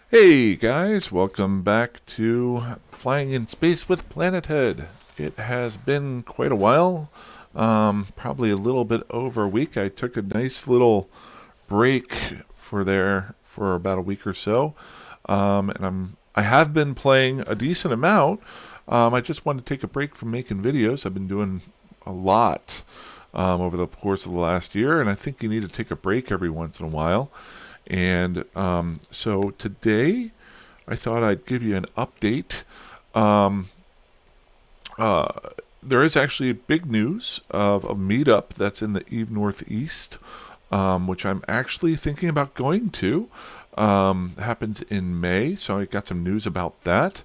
Hey guys, welcome back to Flying in Space with Planethead. It has been quite a while, probably a little bit over a week. I took a nice little break for about a week or so, and I have been playing a decent amount. I just wanted to take a break from making videos. I've been doing a lot over the course of the last year, and I think you need to take a break every once in a while. And so today, I thought I'd give you an update. Um, uh, there is actually big news of a meetup that's in the Eve Northeast, which I'm actually thinking about going to. Happens in May, so I got some news about that.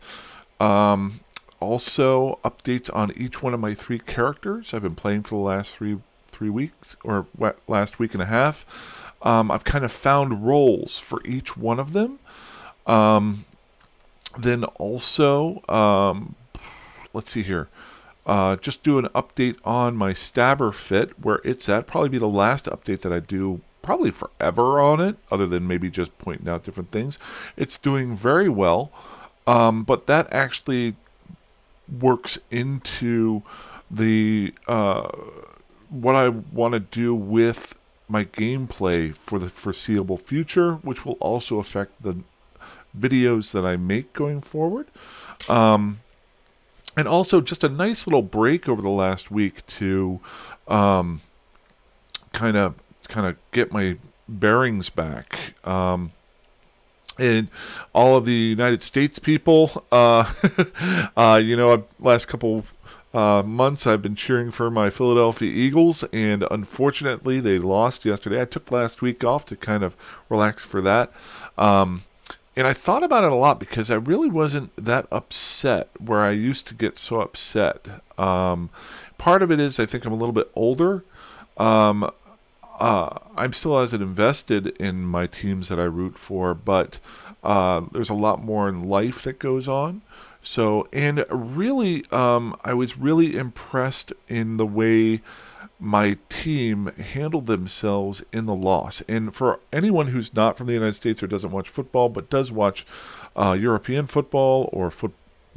Um, Also, updates on each one of my three characters I've been playing for the last three weeks or last week and a half. I've kind of found roles for each one of them. Um, then also, let's see here. Just do an update on my stabber fit, where it's at. Probably be the last update that I do, probably forever on it, other than maybe just pointing out different things. It's doing very well, but that actually works into the what I want to do with my gameplay for the foreseeable future, which will also affect the videos that I make going forward. Um, and also just a nice little break over the last week to um, kind of get my bearings back. And all of the United States people, last couple months I've been cheering for my Philadelphia Eagles, and unfortunately they lost yesterday. I took last week off to kind of relax for that. Um, and I thought about it a lot because I really wasn't that upset where I used to get so upset. Part of it is I think I'm a little bit older. Um, I'm still as invested in my teams that I root for, but there's a lot more in life that goes on. So, and really, I was really impressed in the way my team handled themselves in the loss. And for anyone who's not from the United States or doesn't watch football, but does watch European football or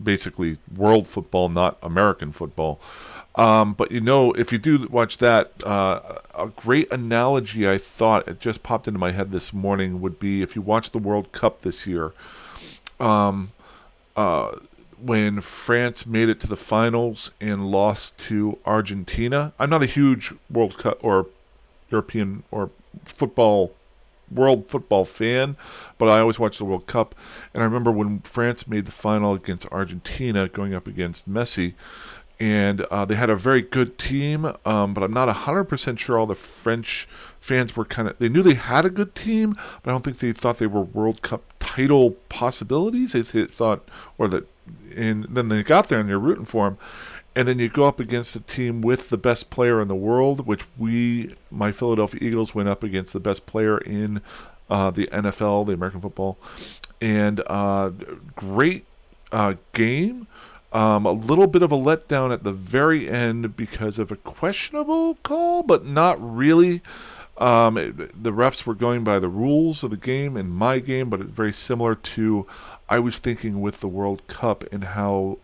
basically world football, not American football. But if you do watch that, a great analogy I thought it just popped into my head this morning would be if you watch the World Cup this year. Um, uh, when France made it to the finals and lost to Argentina. I'm not a huge World Cup or European or football world football fan, but I always watch the World Cup. And I remember when France made the final against Argentina, going up against Messi, and they had a very good team, but I'm not 100% sure all the French fans were they knew they had a good team, but I don't think they thought they were World Cup title possibilities. They thought, or that, and then they got there and you're rooting for them. And then you go up against a team with the best player in the world, which my Philadelphia Eagles, went up against the best player in the NFL, the American football, and great game. A little bit of a letdown at the very end because of a questionable call, but not really. The refs were going by the rules of the game in my game, but it's very similar to I was thinking with the World Cup and how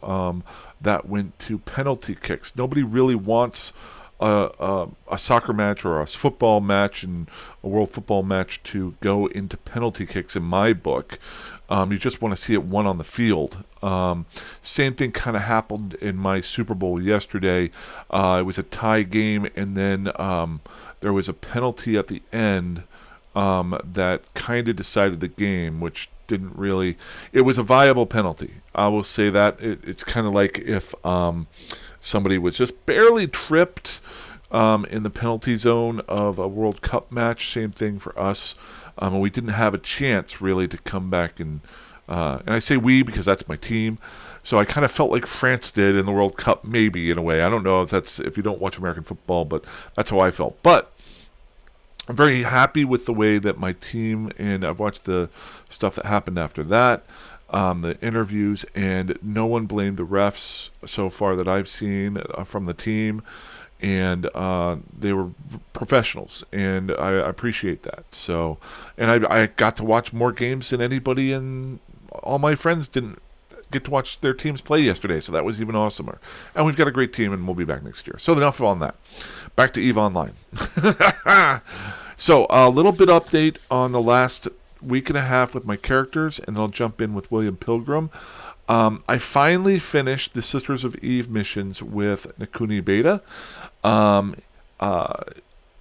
that went to penalty kicks. Nobody really wants a soccer match or a football match and a world football match to go into penalty kicks in my book. You just want to see it won on the field. Same thing kind of happened in my Super Bowl yesterday. It was a tie game, and then there was a penalty at the end that kind of decided the game, which didn't really. It was a viable penalty. I will say that it's kind of like if somebody was just barely tripped in the penalty zone of a World Cup match. Same thing for us. And we didn't have a chance really to come back and I say we because that's my team. So I kind of felt like France did in the World Cup, maybe in a way. I don't know if you don't watch American football, but that's how I felt. But I'm very happy with the way that my team, and I've watched the stuff that happened after that, the interviews, and no one blamed the refs so far that I've seen from the team. and they were professionals, and I appreciate that. So, and I got to watch more games than anybody, and all my friends didn't get to watch their teams play yesterday, so that was even awesomer. And we've got a great team, and we'll be back next year. So enough on that. Back to EVE Online. So a little bit update on the last week and a half with my characters, and then I'll jump in with William Pilgrim. I finally finished the Sisters of Eve missions with Nakuni Beta. Um, uh,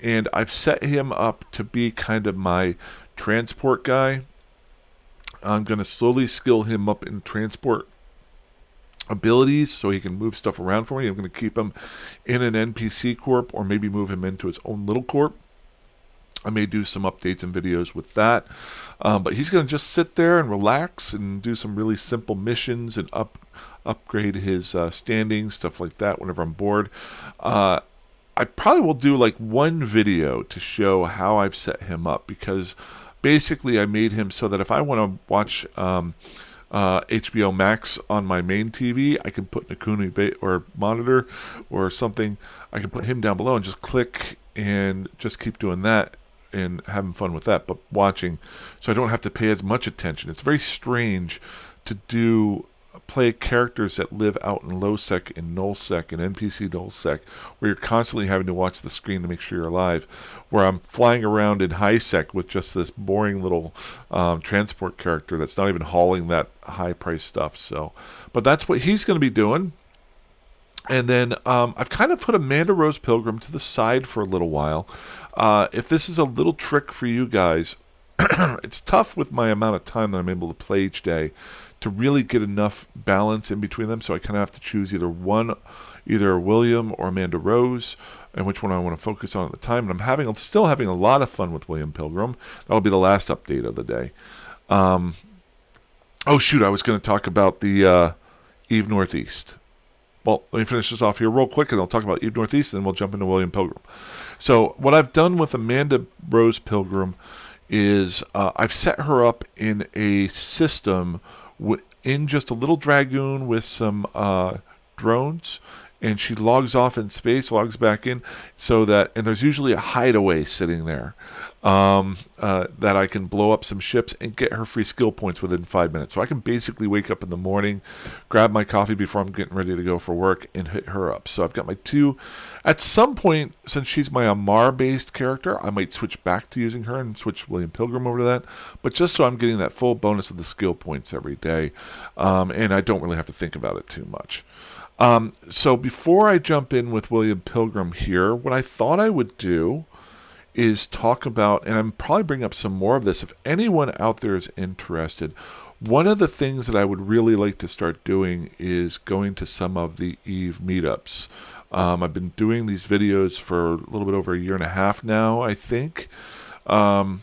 and I've set him up to be kind of my transport guy. I'm going to slowly skill him up in transport abilities so he can move stuff around for me. I'm going to keep him in an NPC corp or maybe move him into his own little corp. I may do some updates and videos with that. But he's going to just sit there and relax and do some really simple missions and upgrade his standing, stuff like that whenever I'm bored. I probably will do like one video to show how I've set him up, because basically I made him so that if I want to watch HBO Max on my main TV, I can put Nakuni or monitor or something. I can put him down below and just click and just keep doing that and having fun with that, but watching, so I don't have to pay as much attention. It's very strange to play characters that live out in low sec and null sec and NPC null sec, where you're constantly having to watch the screen to make sure you're alive, where I'm flying around in high sec with just this boring little transport character that's not even hauling that high price stuff. So, but that's what he's going to be doing. And then I've kind of put Amanda Rose Pilgrim to the side for a little while. If this is a little trick for you guys, it's tough with my amount of time that I'm able to play each day to really get enough balance in between them. So I kind of have to choose either William or Amanda Rose, and which one I want to focus on at the time. And I'm still having a lot of fun with William Pilgrim. That'll be the last update of the day. Oh shoot, I was going to talk about the Eve Northeast. Well, let me finish this off here real quick, and I'll talk about Eve Northeast, and then we'll jump into William Pilgrim. So what I've done with Amanda Rose Pilgrim is I've set her up in a system in just a little dragoon with some drones, and she logs off in space, logs back in, and there's usually a hideaway sitting there that I can blow up some ships and get her free skill points within 5 minutes. So I can basically wake up in the morning, grab my coffee before I'm getting ready to go for work, and hit her up. So I've got my two. At some point, since she's my Amar-based character, I might switch back to using her and switch William Pilgrim over to that. But just so I'm getting that full bonus of the skill points every day, and I don't really have to think about it too much. So before I jump in with William Pilgrim here, what I thought I would do is talk about, and I'm probably bring up some more of this if anyone out there is interested. One of the things that I would really like to start doing is going to some of the EVE meetups. I've been doing these videos for a little bit over a year and a half now, I think. And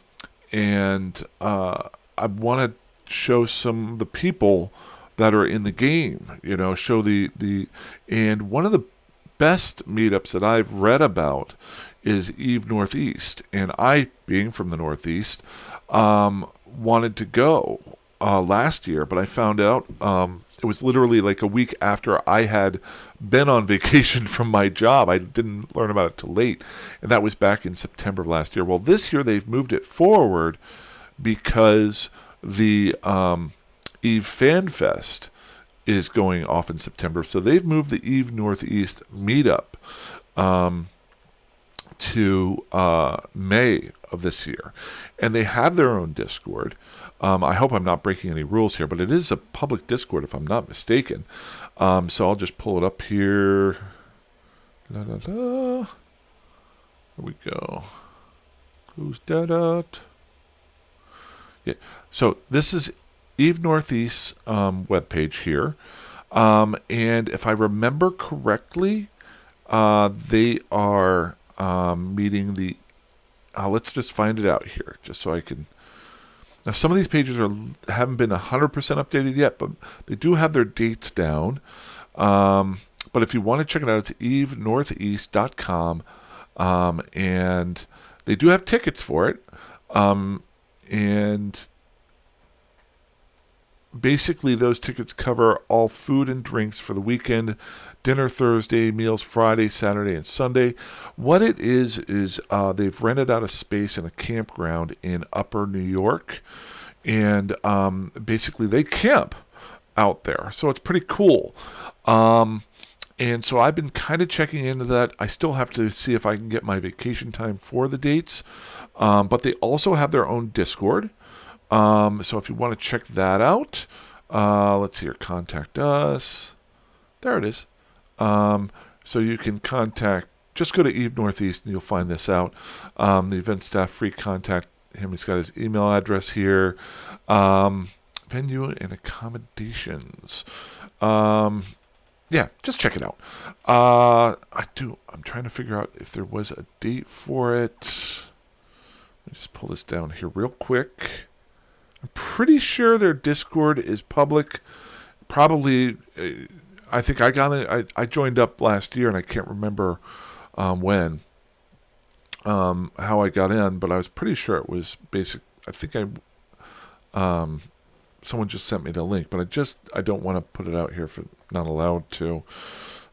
I want to show some of the people that are in the game, show and one of the best meetups that I've read about is EVE Northeast. And I, being from the Northeast, wanted to go last year, but I found out it was literally like a week after I had been on vacation from my job. I didn't learn about it till late, and that was back in September of last year. Well, this year they've moved it forward because the EVE Fan Fest is going off in September, so they've moved the EVE Northeast meetup to May of this year, and they have their own Discord. I hope I'm not breaking any rules here, but it is a public Discord if I'm not mistaken. So I'll just pull it up here. Da, da, da. Here we go. Who's that? Yeah. So this is EVE Northeast webpage here. And if I remember correctly, they are meeting the... let's just find it out here, just so I can... Now, some of these pages haven't been 100% updated yet, but they do have their dates down. But if you want to check it out, it's evenortheast.com. And they do have tickets for it. And basically, those tickets cover all food and drinks for the weekend, dinner Thursday, meals Friday, Saturday, and Sunday. What it is they've rented out a space in a campground in Upper New York, and basically they camp out there. So it's pretty cool. Um, and so I've been kind of checking into that. I still have to see if I can get my vacation time for the dates. But they also have their own Discord. So if you want to check that out, let's see here, contact us. There it is. So you can just go to Eve Northeast and you'll find this out. The event staff, free contact him. He's got his email address here. Venue and accommodations. Yeah, just check it out. I'm trying to figure out if there was a date for it. Let me just pull this down here real quick. I'm pretty sure their Discord is public. Probably, I think I got it. I joined up last year, and I can't remember when, how I got in, but I was pretty sure it was basic. I think someone just sent me the link, but I don't want to put it out here if I'm not allowed to.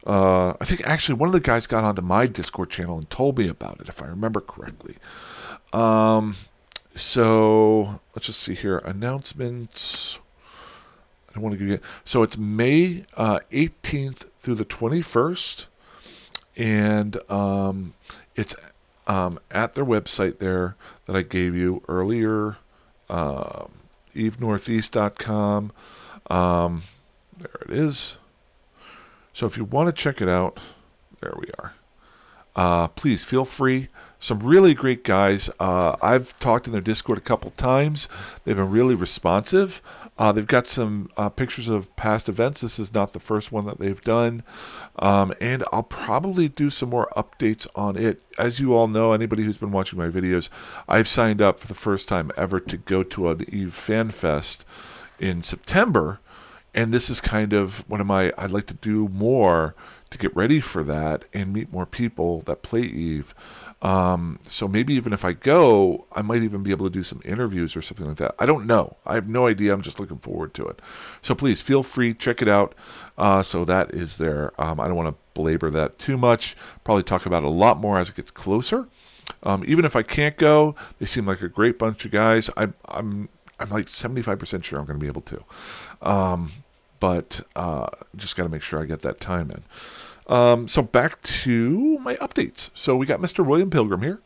I think actually one of the guys got onto my Discord channel and told me about it, if I remember correctly. So let's just see here. Announcements. I don't want to give you. So it's May 18th through the 21st, and it's at their website there that I gave you earlier, evenortheast.com. There it is. So if you want to check it out, there we are. Please feel free. Some really great guys. I've talked in their Discord a couple times. They've been really responsive. They've got some pictures of past events. This is not the first one that they've done. And I'll probably do some more updates on it. As you all know, anybody who's been watching my videos, I've signed up for the first time ever to go to an Eve Fan Fest in September. And this is kind of I'd like to do more to get ready for that and meet more people that play Eve. So maybe even if I go, I might even be able to do some interviews or something like that. I don't know. I have no idea. I'm just looking forward to it. So please feel free, check it out. So that is there. I don't want to belabor that too much. Probably talk about it a lot more as it gets closer. Even if I can't go, they seem like a great bunch of guys. I'm like 75% sure I'm going to be able to. But just got to make sure I get that time in. So back to my updates. So we got Mr. William Pilgrim here.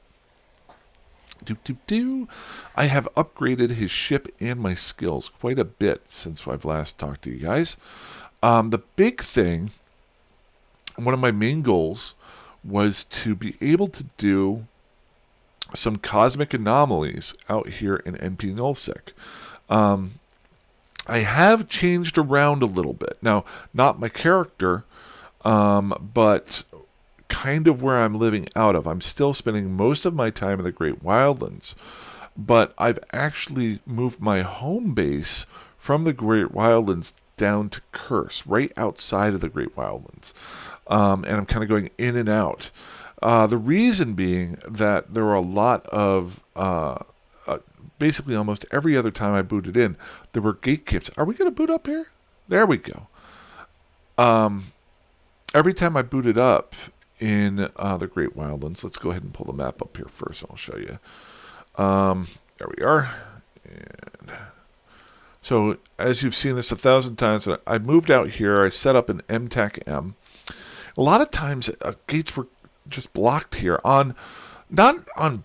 I have upgraded his ship and my skills quite a bit since I've last talked to you guys. The big thing, one of my main goals, was to be able to do some cosmic anomalies out here in NP Nullsec. I have changed around a little bit. Now, not my character, but kind of where I'm living out of. I'm still spending most of my time in the Great Wildlands, but I've actually moved my home base from the Great Wildlands down to Curse, right outside of the Great Wildlands. And I'm kind of going in and out. The reason being that there were a lot of basically almost every other time I booted in, there were gate kits. Are we going to boot up here? There we go. Every time I booted up in the Great Wildlands, let's go ahead and pull the map up here first, and I'll show you. There we are. And so, as you've seen this 1,000 times, I moved out here. I set up an MTAC-M. A lot of times, gates were just blocked here not on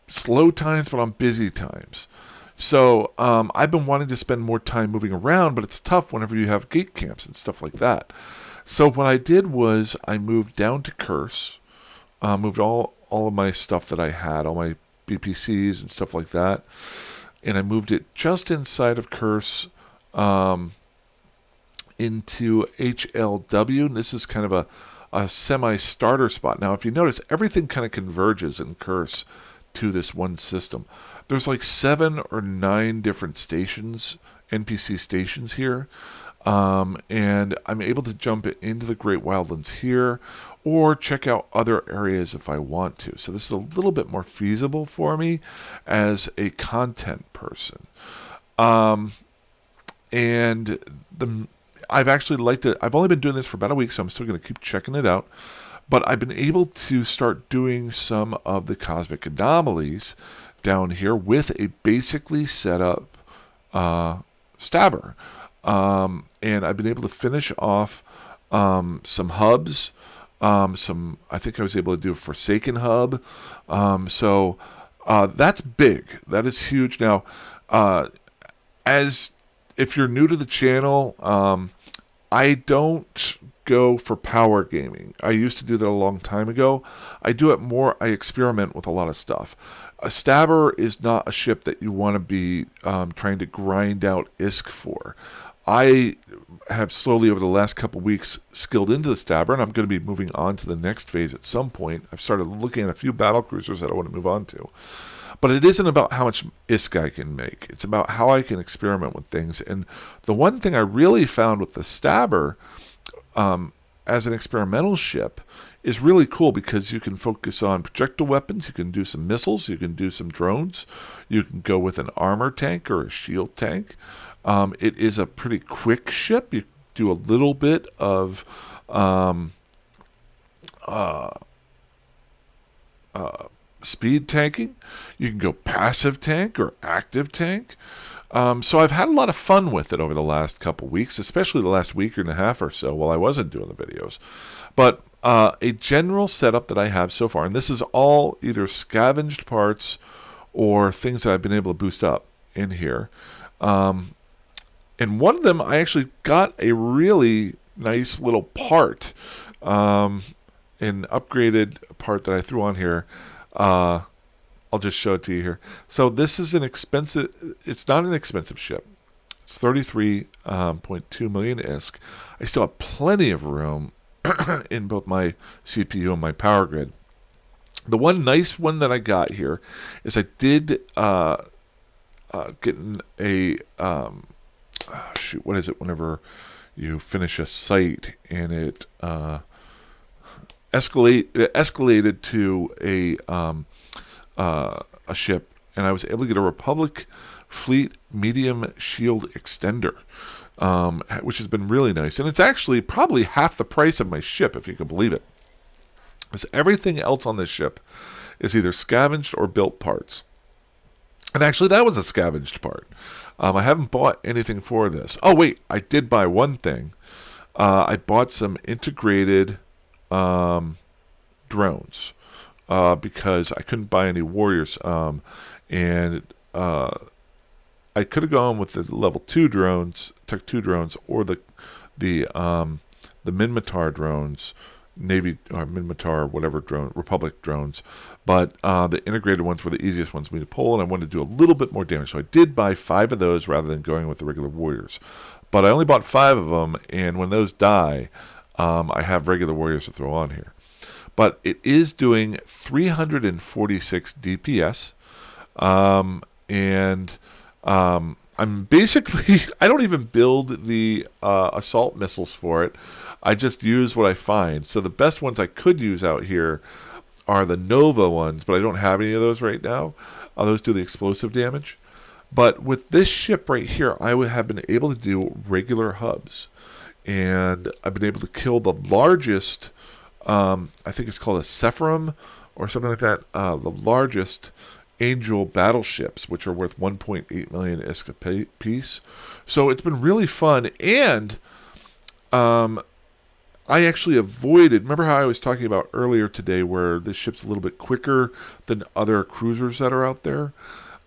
slow times, but on busy times. So I've been wanting to spend more time moving around, but it's tough whenever you have gate camps and stuff like that. So what I did was I moved down to Curse, moved all of my stuff that I had, all my BPCs and stuff like that, and I moved it just inside of Curse into HLW, and this is kind of a semi-starter spot. Now, if you notice, everything kind of converges in Curse to this one system. There's like 7 or 9 different stations, NPC stations here, and I'm able to jump into the Great Wildlands here or check out other areas if I want to. So this is a little bit more feasible for me as a content person. and the I've actually liked it. I've only been doing this for about a week, so I'm still going to keep checking it out. But I've been able to start doing some of the cosmic anomalies down here with a basically set up stabber. And I've been able to finish off some hubs. I think I was able to do a Forsaken hub. That's big. That is huge. Now, as if you're new to the channel, I don't go for power gaming. I used to do that a long time ago. I do it more, I experiment with a lot of stuff. A stabber is not a ship that you want to be trying to grind out ISK for. I have slowly over the last couple weeks skilled into the stabber, and I'm going to be moving on to the next phase at some point. I've started looking at a few battle cruisers that I want to move on to. But it isn't about how much ISK I can make. It's about how I can experiment with things. And the one thing I really found with the stabber as an experimental ship is really cool because you can focus on projectile weapons, you can do some missiles, you can do some drones, you can go with an armor tank or a shield tank. It is a pretty quick ship. You do a little bit of speed tanking. You can go passive tank or active tank. So I've had a lot of fun with it over the last couple weeks, especially the last week and a half or so while I wasn't doing the videos. But a general setup that I have so far, and this is all either scavenged parts or things that I've been able to boost up in here. And one of them, I actually got a really nice little part, an upgraded part that I threw on here. I'll just show it to you here. So this is it's not an expensive ship. It's 33.2 million ISK. I still have plenty of room in both my CPU and my power grid. The one nice one that I got here is I did get a, what is it whenever you finish a site and it escalated to a ship, and I was able to get a Republic Fleet medium shield extender, which has been really nice. And it's actually probably half the price of my ship, if you can believe it. Because everything else on this ship is either scavenged or built parts. And actually, that was a scavenged part. I haven't bought anything for this. Oh, wait, I did buy one thing. I bought some integrated drones. Because I couldn't buy any warriors, and I could have gone with the level 2 drones, Tech 2 drones, or the Minmatar drones, Navy or Minmatar, whatever drone, Republic drones. But the integrated ones were the easiest ones for me to pull, and I wanted to do a little bit more damage. So I did buy 5 of those rather than going with the regular warriors. But I only bought 5 of them, and when those die, I have regular warriors to throw on here. But it is doing 346 DPS, I'm basically, I don't even build the assault missiles for it. I just use what I find. So the best ones I could use out here are the Nova ones, but I don't have any of those right now. Those do the explosive damage. But with this ship right here, I would have been able to do regular hubs. And I've been able to kill the largest, I think it's called a Sephirim or something like that, the largest Angel battleships, which are worth 1.8 million ISK a piece. So it's been really fun, and I actually avoided, remember how I was talking about earlier today where this ship's a little bit quicker than other cruisers that are out there?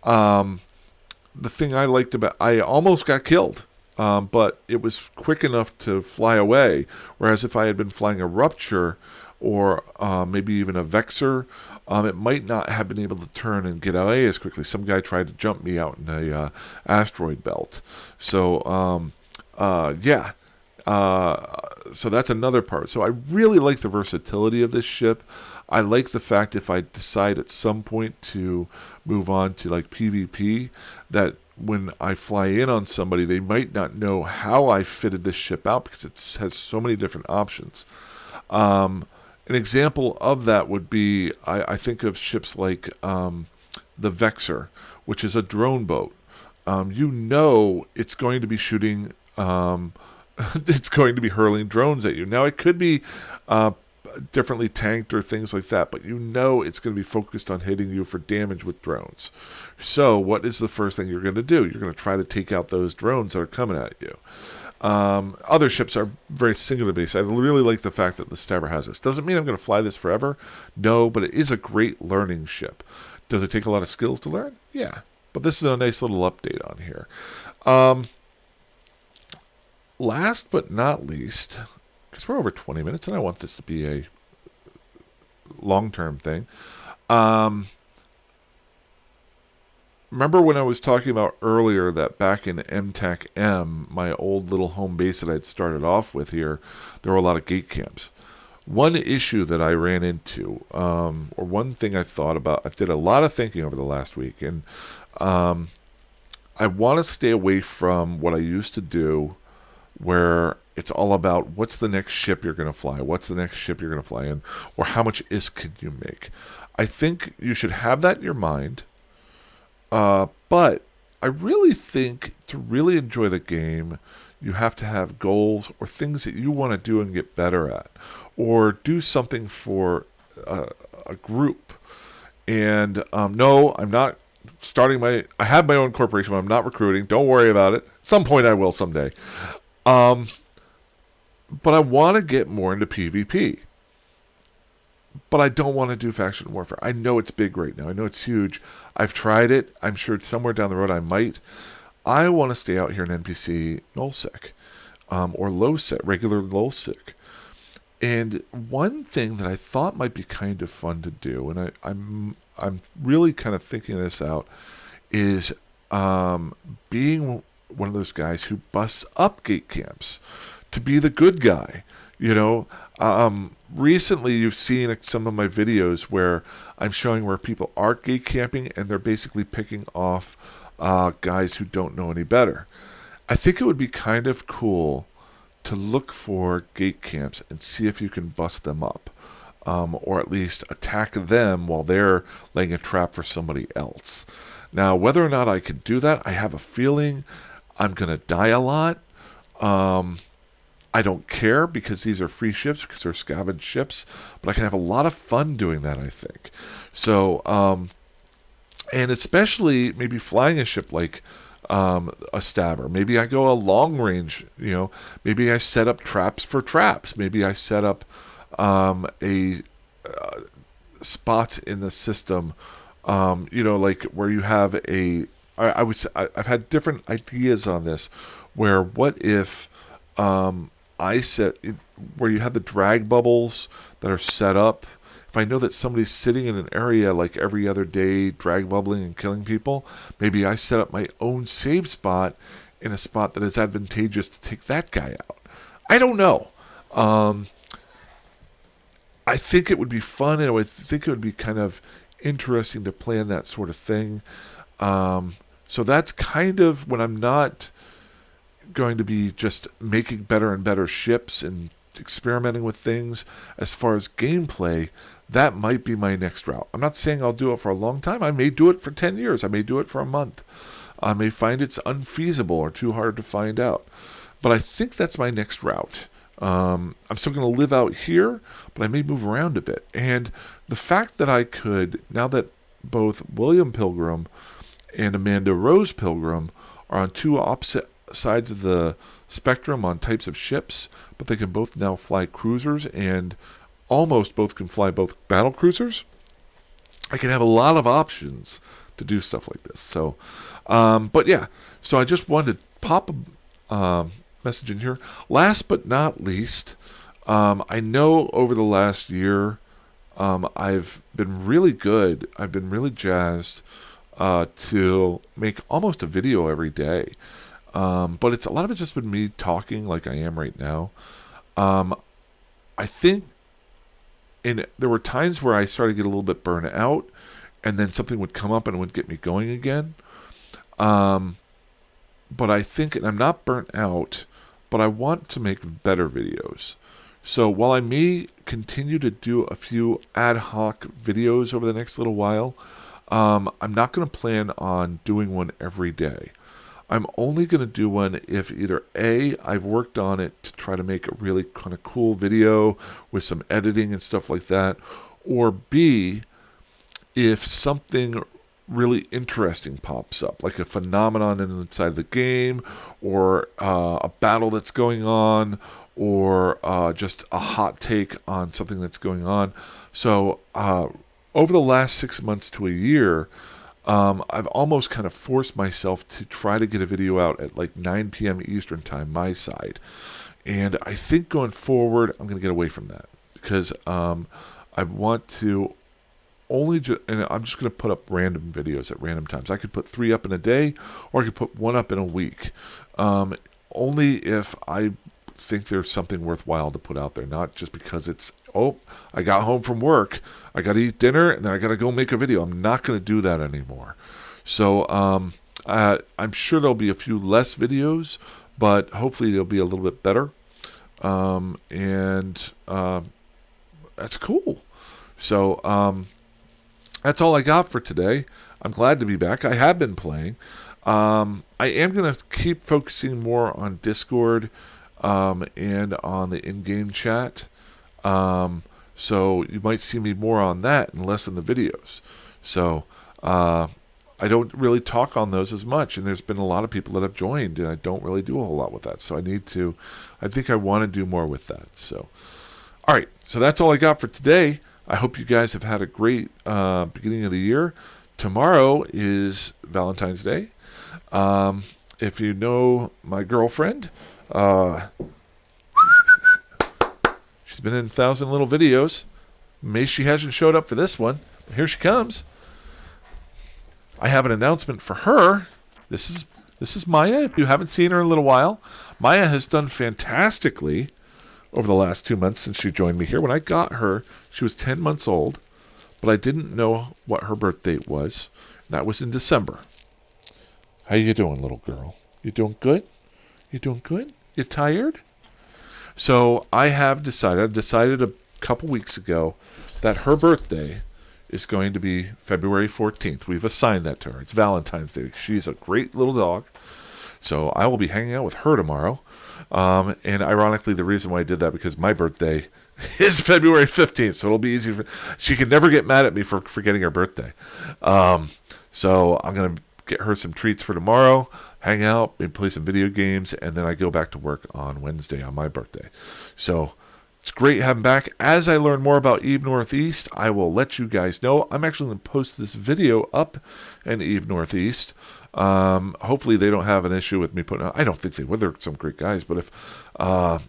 The thing I liked about, I almost got killed, but it was quick enough to fly away, whereas if I had been flying a Rupture or maybe even a Vexor, it might not have been able to turn and get away as quickly. Some guy tried to jump me out in a asteroid belt. So, yeah. So that's another part. So I really like the versatility of this ship. I like the fact if I decide at some point to move on to like PvP, that when I fly in on somebody, they might not know how I fitted this ship out because it has so many different options. An example of that would be, I think of ships like the Vexor, which is a drone boat. you know it's going to be shooting, it's going to be hurling drones at you. Now, it could be uh, differently tanked or things like that, but you know it's going to be focused on hitting you for damage with drones. So what is the first thing you're going to do? You're going to try to take out those drones that are coming at you. Other ships are very singular based. I really like the fact that the Stabber has this. Doesn't mean I'm going to fly this forever. No, but it is a great learning ship. Does it take a lot of skills to learn? Yeah. But this is a nice little update on here. Um, Last but not least, because we're over 20 minutes and I want this to be a long-term thing. Um, Remember when I was talking about earlier that back in MTAC M, my old little home base that I'd started off with here, there were a lot of gate camps. One issue that I ran into, or one thing I thought about, I did a lot of thinking over the last week, and um, I want to stay away from what I used to do, where it's all about what's the next ship you're going to fly, what's the next ship you're going to fly in, or how much ISK can you make. I think you should have that in your mind. But I really think to really enjoy the game, you have to have goals or things that you want to do and get better at, or do something for a group. And no, I'm not starting my. I have my own corporation, but I'm not recruiting. Don't worry about it. At some point, I will someday. Um, but I want to get more into PvP. But I don't want to do faction warfare. I know it's big right now. I know it's huge. I've tried it. I'm sure somewhere down the road I might. I want to stay out here in NPC nullsec, or lowsec, regular lowsec. And one thing that I thought might be kind of fun to do, and I'm really kind of thinking this out, is being one of those guys who busts up gate camps to be the good guy. You know, recently you've seen some of my videos where I'm showing where people are gate camping and they're basically picking off guys who don't know any better. I think it would be kind of cool to look for gate camps and see if you can bust them up, or at least attack them while they're laying a trap for somebody else. Now, whether or not I can do that, I have a feeling I'm going to die a lot. I don't care because these are free ships, because they're scavenged ships, but I can have a lot of fun doing that, I think. So, and especially maybe flying a ship like a Stabber. Maybe I go a long range, maybe I set up traps for traps. Maybe I set up a spot in the system, like where you have I've had different ideas on this, where what if I set where you have the drag bubbles that are set up. If I know that somebody's sitting in an area like every other day, drag bubbling and killing people, maybe I set up my own save spot in a spot that is advantageous to take that guy out. I don't know. I think it would be fun, and I would think it would be kind of interesting to plan that sort of thing. So that's kind of when I'm not going to be just making better and better ships and experimenting with things. As far as gameplay, that might be my next route. I'm not saying I'll do it for a long time. I may do it for 10 years. I may do it for a month. I may find it's unfeasible or too hard to find out. But I think that's my next route. I'm still going to live out here, but I may move around a bit. And the fact that I could, now that both William Pilgrim and Amanda Rose Pilgrim are on two opposite sides of the spectrum on types of ships, but they can both now fly cruisers, and almost both can fly both battle cruisers. I can have a lot of options to do stuff like this. So, but yeah, so I just wanted to pop a message in here. Last but not least, I know over the last year, I've been really good. I've been really jazzed to make almost a video every day. But a lot of it's just been me talking like I am right now. I think there were times where I started to get a little bit burnt out, and then something would come up and it would get me going again. But I think, and I'm not burnt out, but I want to make better videos. So while I may continue to do a few ad hoc videos over the next little while, I'm not going to plan on doing one every day. I'm only going to do one if either A, I've worked on it to try to make a really kind of cool video with some editing and stuff like that, or B, if something really interesting pops up, like a phenomenon inside the game, or a battle that's going on, or just a hot take on something that's going on. So over the last 6 months to a year, I've almost kind of forced myself to try to get a video out at like 9 p.m. Eastern time, my side. And I think going forward, I'm going to get away from that because I want to and I'm just going to put up random videos at random times. I could put 3 up in a day, or I could put 1 up in a week. Only if I think there's something worthwhile to put out there, not just because it's, oh, I got home from work, I got to eat dinner, and then I got to go make a video. I'm not going to do that anymore. So I'm sure there'll be a few less videos, but hopefully they'll be a little bit better. And that's cool. So that's all I got for today. I'm glad to be back. I have been playing. I am going to keep focusing more on Discord and on the in-game chat. So you might see me more on that and less in the videos. So I don't really talk on those as much, and there's been a lot of people that have joined, and I don't really do a whole lot with that. So I think I want to do more with that. So, all right. So that's all I got for today. I hope you guys have had a great beginning of the year. Tomorrow is Valentine's Day. If you know my girlfriend, she's been in 1,000 little videos. Maybe she hasn't showed up for this one, but here she comes. I have an announcement for her. This is Maya. If you haven't seen her in a little while, Maya has done fantastically over the last 2 months since she joined me here. When I got her, she was 10 months old, but I didn't know what her birth date was. That was in December. How you doing, little girl? You doing good? You doing good? You tired? So I've decided a couple weeks ago that her birthday is going to be February 14th. We've assigned that to her. It's Valentine's Day. She's a great little dog. So I will be hanging out with her tomorrow. And ironically, the reason why I did that because my birthday is February 15th, so it'll be easy. She can never get mad at me for forgetting her birthday. So I'm going to get her some treats for tomorrow, hang out, maybe play some video games, and then I go back to work on Wednesday on my birthday. So it's great having back. As I learn more about Eve Northeast, I will let you guys know. I'm actually going to post this video up in Eve Northeast. Hopefully they don't have an issue with me putting out. I don't think they would. They're some great guys. But as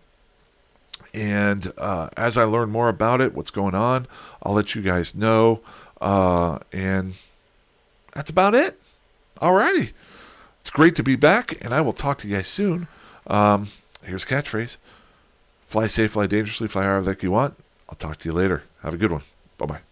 I learn more about it, what's going on, I'll let you guys know. And that's about it. Alrighty. It's great to be back, and I will talk to you guys soon. Here's a catchphrase. Fly safe, fly dangerously, fly however that you want. I'll talk to you later. Have a good one. Bye-bye.